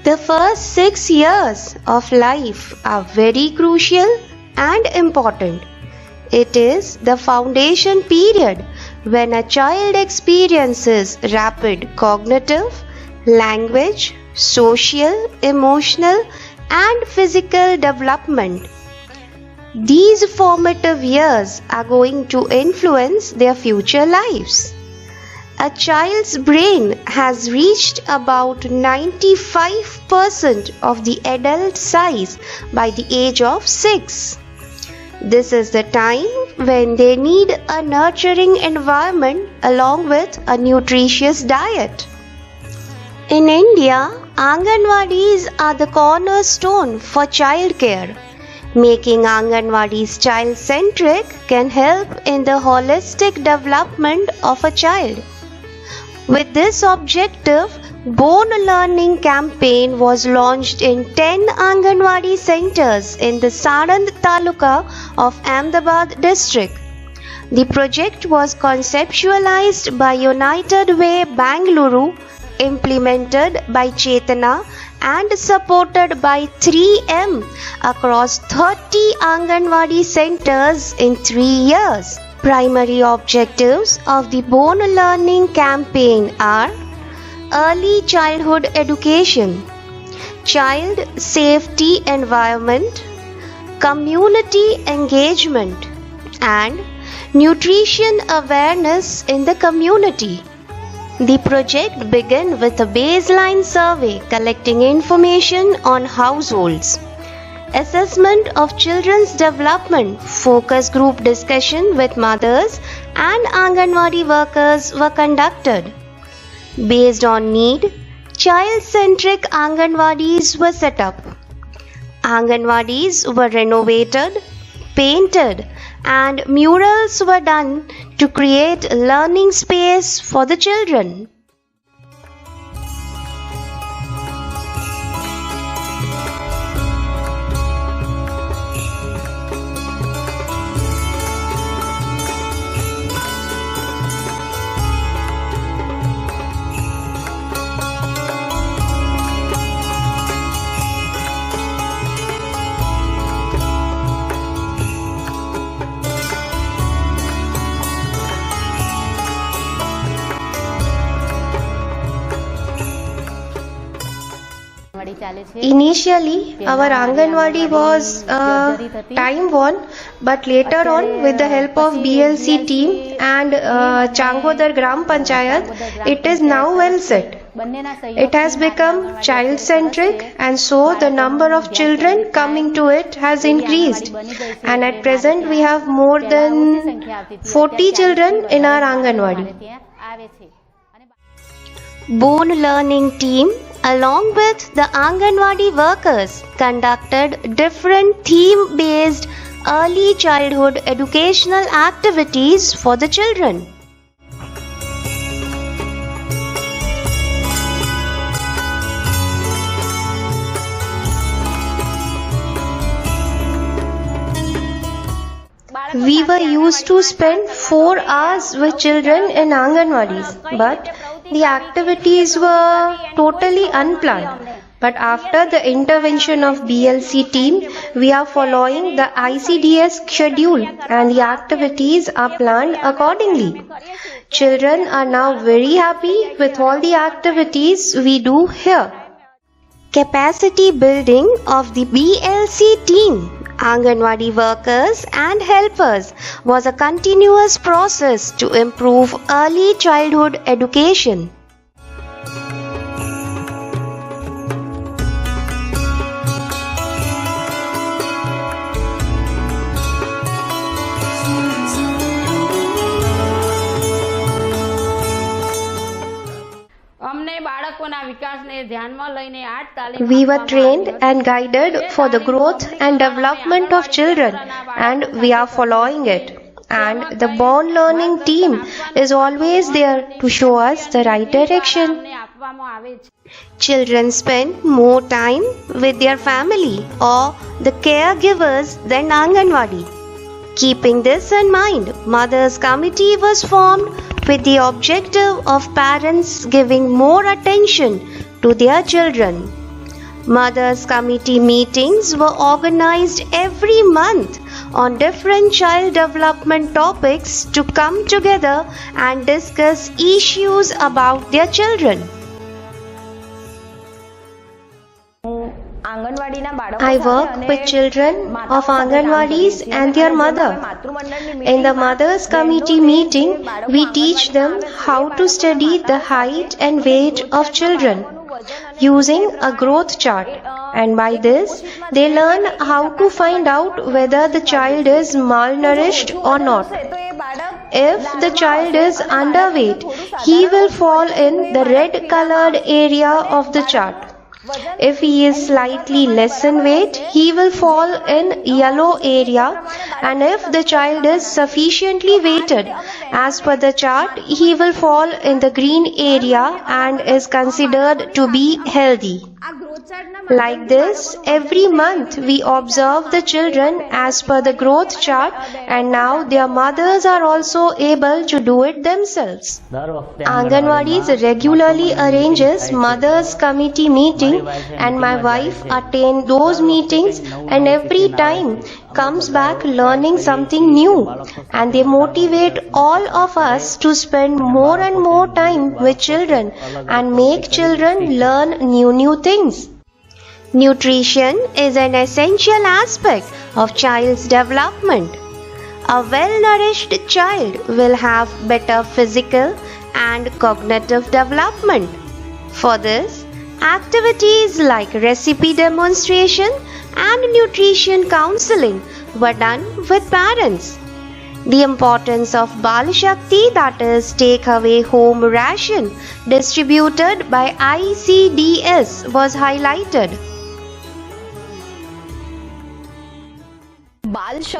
The first 6 years of life are very crucial and important. It is the foundation period when a child experiences rapid cognitive, language, social, emotional, and physical development. These formative years are going to influence their future lives. A child's brain has reached about 95% of the adult size by the age of 6. This is the time when they need a nurturing environment along with a nutritious diet. In India, Anganwadis are the cornerstone for childcare. Making Anganwadis child-centric can help in the holistic development of a child. With this objective, Bone Learning campaign was launched in 10 Anganwadi centers in the Sanand Taluka of Ahmedabad district. The project was conceptualized by United Way Bangalore, implemented by Chetana and supported by 3M across 30 Anganwadi centers in 3 years. Primary objectives of the Bone Learning campaign are early childhood education, child safety environment, community engagement, and nutrition awareness in the community. The project began with a baseline survey collecting information on households. Assessment of children's development, focus group discussion with mothers and Anganwadi workers were conducted. Based on need, child-centric Anganwadis were set up. Anganwadis were renovated, painted, and murals were done to create learning space for the children. Initially, our Anganwadi was time-worn, but later on, with the help of BLC team and Changodar Gram Panchayat, it is now well set. It has become child-centric, and so the number of children coming to it has increased. And at present, we have more than 40 children in our Anganwadi. Bone Learning team, along with the Anganwadi workers, conducted different theme-based early childhood educational activities for the children. We were used to spend 4 hours with children in Anganwadis, but the activities were totally unplanned. But after the intervention of BLC team, we are following the ICDS schedule and the activities are planned accordingly. Children are now very happy with all the activities we do here. Capacity building of the BLC team, Anganwadi workers and helpers was a continuous process to improve early childhood education. We were trained and guided for the growth and development of children, and we are following it. And the Bone Learning team is always there to show us the right direction. Children spend more time with their family or the caregivers than Anganwadi. Keeping this in mind, Mothers Committee was formed with the objective of parents giving more attention to their children. Mothers' committee meetings were organized every month on different child development topics to come together and discuss issues about their children. I work with children of Anganwadis and their mother. In the Mothers Committee meeting, we teach them how to study the height and weight of children using a growth chart, and by this they learn how to find out whether the child is malnourished or not. If the child is underweight, he will fall in the red colored area of the chart. If he is slightly less in weight, he will fall in yellow area, and if the child is sufficiently weighted as per the chart, he will fall in the green area and is considered to be healthy. Like this, every month we observe the children as per the growth chart, and now their mothers are also able to do it themselves. Anganwadis regularly arranges Mothers Committee meeting, and my wife attend those meetings and every time comes back learning something new, and they motivate all of us to spend more and more time with children and make children learn new things. Nutrition is an essential aspect of child's development. A well-nourished child will have better physical and cognitive development. For this, activities like recipe demonstration and nutrition counseling were done with parents. The importance of Bal Shakti, that is take away home ration, distributed by ICDS was highlighted.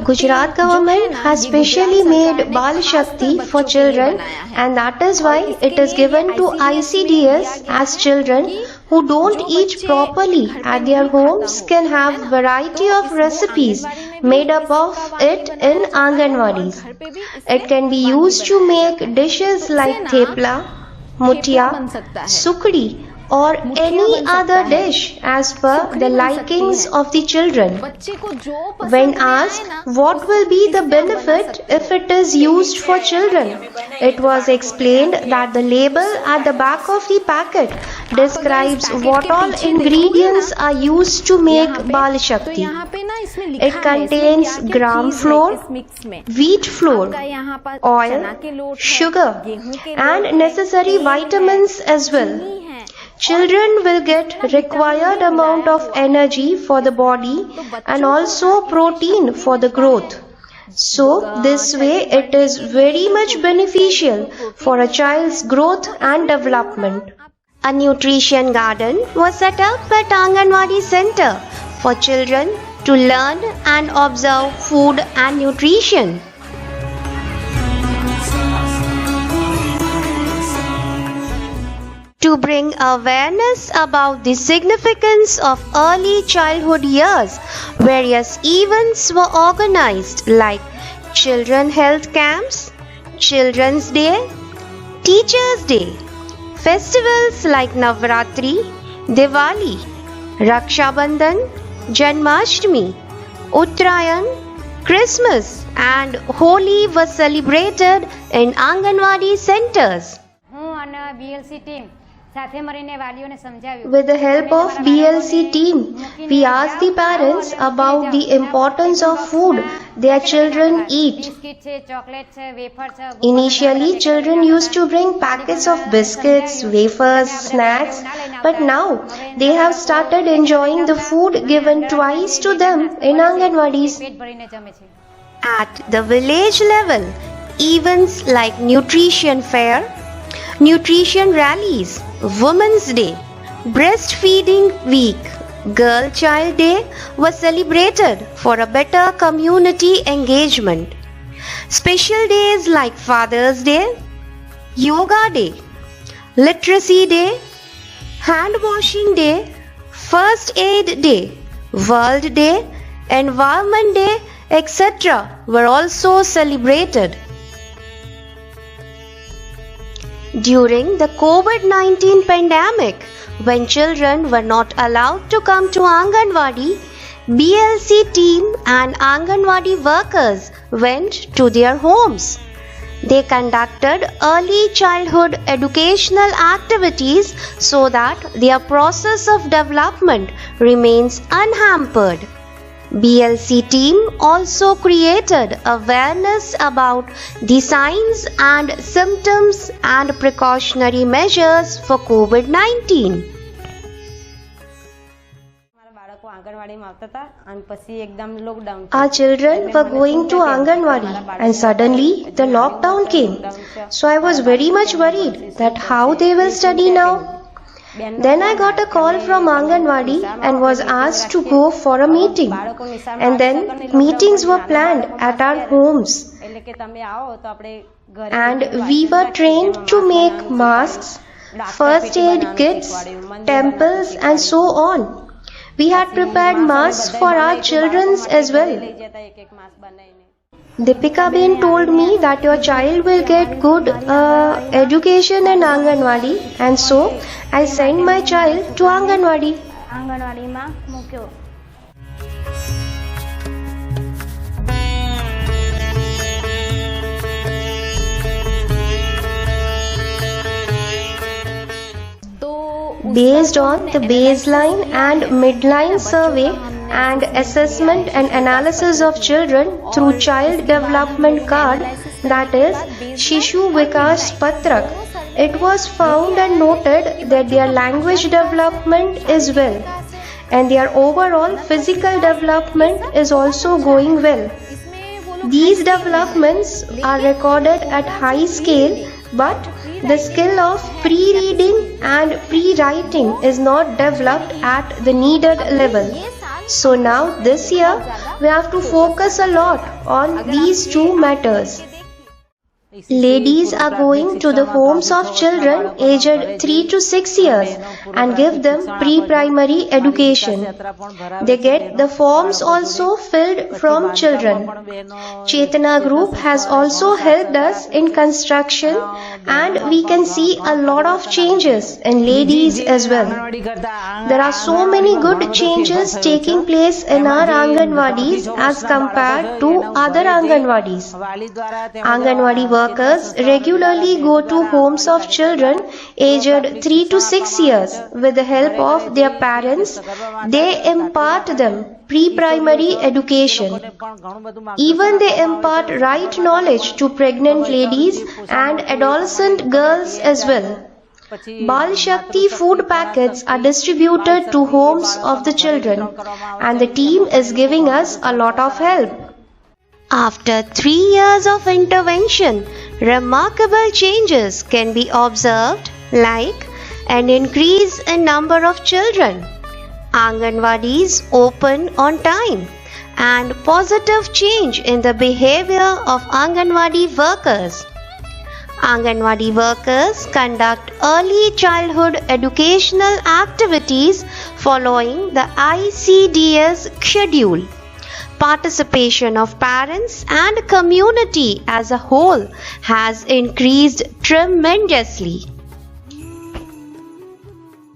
Gujarat government has specially made Bal Shakti for children, and that is why it is given to ICDS, as children who don't eat properly at their homes can have variety of recipes made up of it in Anganwadis. It can be used to make dishes like thepla, mutia, sukdi, or any other dish as per the likings of the children. When asked what will be the benefit if it is used for children, it was explained that the label at the back of the packet describes what all ingredients are used to make Bal Shakti. It contains gram flour, wheat flour, oil, sugar, and necessary vitamins as well. Children will get required amount of energy for the body and also protein for the growth. So this way it is very much beneficial for a child's growth and development. A nutrition garden was set up at Anganwadi Center for children to learn and observe food and nutrition. To bring awareness about the significance of early childhood years, various events were organized like Children Health Camps, Children's Day, Teachers' Day, festivals like Navratri, Diwali, Raksha Bandhan, Janmashtami, Uttarayan, Christmas and Holi were celebrated in Anganwadi centers. With the help of BLC team, we asked the parents about the importance of food their children eat. Initially, children used to bring packets of biscuits, wafers, snacks, but now they have started enjoying the food given twice to them in Anganwadis. At the village level, events like nutrition fair, nutrition rallies, Women's Day, Breastfeeding Week, Girl Child Day were celebrated for a better community engagement. Special days like Father's Day, Yoga Day, Literacy Day, Hand Washing Day, First Aid Day, World Day, Environment Day, etc. were also celebrated. During the COVID-19 pandemic, When children were not allowed to come to Anganwadi, BLC team and Anganwadi workers went to their homes. They conducted early childhood educational activities so that their process of development remains unhampered. BLC team also created awareness about the signs and symptoms and precautionary measures for COVID-19. Our children were going to Anganwadi and suddenly the lockdown came. So I was very much worried that how they will study now. Then I got a call from Anganwadi and was asked to go for a meeting. And then meetings were planned at our homes. And we were trained to make masks, first aid kits, temples and so on. We had prepared masks for our children as well. Deepika Ben told me that your child will get good education in Anganwadi, and so I sent my child to Anganwadi. Based on the baseline and midline survey and assessment and analysis of children through Child Development Card, that is Shishu Vikas Patrak, it was found and noted that their language development is well and their overall physical development is also going well. These developments are recorded at high scale, but the skill of pre-reading and pre-writing is not developed at the needed level. So now this year we have to focus a lot on these two matters. Ladies are going to the homes of children aged 3 to 6 years and give them pre-primary education. They get the forms also filled from children. Chetana Group has also helped us in construction and we can see a lot of changes in ladies as well. There are so many good changes taking place in our Anganwadis as compared to other Anganwadis. Anganwadi workers regularly go to homes of children aged 3 to 6 years. With the help of their parents, they impart them pre-primary education. Even they impart right knowledge to pregnant ladies and adolescent girls as well. Bal Shakti food packets are distributed to homes of the children and the team is giving us a lot of help. After 3 years of intervention, remarkable changes can be observed, like an increase in number of children, Anganwadis open on time, and positive change in the behavior of Anganwadi workers. Anganwadi workers conduct early childhood educational activities following the ICDS schedule. Participation of parents and community as a whole has increased tremendously.